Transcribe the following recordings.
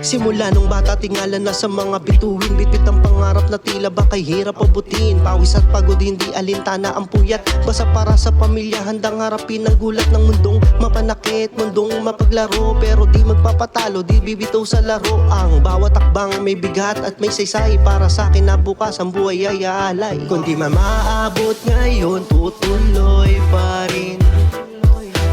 Simula nung bata tingala na sa mga bituin, bitbit ang pangarap na tila ba kay hirap abutin. Pawis at pagod hindi alintana ang puyat, basta para sa pamilya handang harapin ang gulat ng mundong mapanakit, mundong mapaglaro. Pero di magpapatalo, di bibitaw sa laro. Ang bawat takbang may bigat at may saysay, para sa akin na bukas ang buhay ay aalay. Kung di man maabot ngayon, tutuloy pa rin.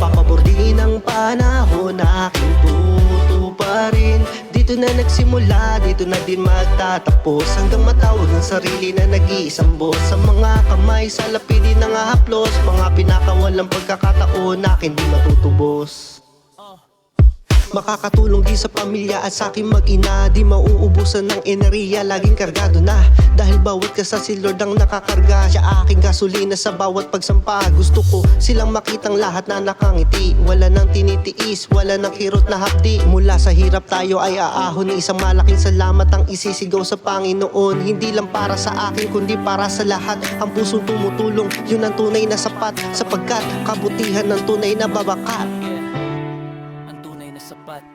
Papabor din ang panahon, aking tuto pa rin. Dito na nagsimula, dito na din magtatapos, hanggang matawag ang sarili na nag-iisang boss. Sa mga kamay, sa lapidin ng haplos, mga pinakawalang pagkakataon, akin di matutubos. Makakatulong din sa pamilya at sa aking mag-ina, di mauubusan ng enerhiya, laging kargado na. Dahil bawat kasa si Lord ang nakakarga, siya aking gasolina sa bawat pagsampa. Gusto ko silang makitang lahat na nakangiti, wala nang tinitiis, wala nang kirot na hapdi. Mula sa hirap tayo ay aahon, isang malaking salamat ang isisigaw sa Panginoon. Hindi lang para sa akin kundi para sa lahat. Ang pusong tumutulong, yun ang tunay na sapat, sapagkat kabutihan ng tunay na babakat.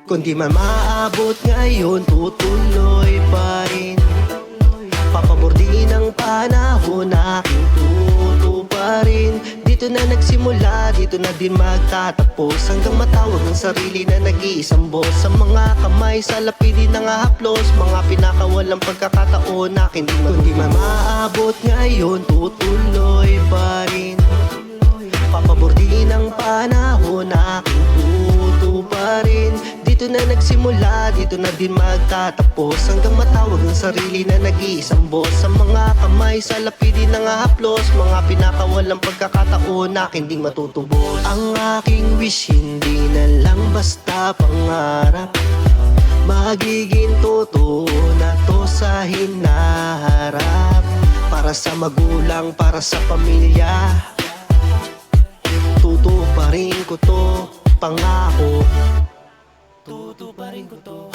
Kung di man maabot ngayon, tutuloy pa rin. Papabor din ang panahon, aking tuto pa rin. Dito na nagsimula, dito na din magtatapos, hanggang matawag ang sarili na nag-iisang boss. Sa mga kamay, sa lapidin ng haplos, mga pinakawalang pagkakataon, akin di matutubos. Kung di man maabot ngayon, tutuloy pa rin. Papabor din ang panahon, aking tuto pa rin. Dito na nagsimula, dito na din magtatapos, hanggang matawag ang sarili na nag-iisang boss. Sa mga kamay, sa lapidin ng haplos, mga pinakawalang pagkakataon, akin ding matutubos. Ang aking wish hindi na lang basta pangarap, magiging totoo na to sa hinaharap. Para sa magulang, para sa pamilya, tuto pa rin ko to, pangako. Tuto pa rin ko to.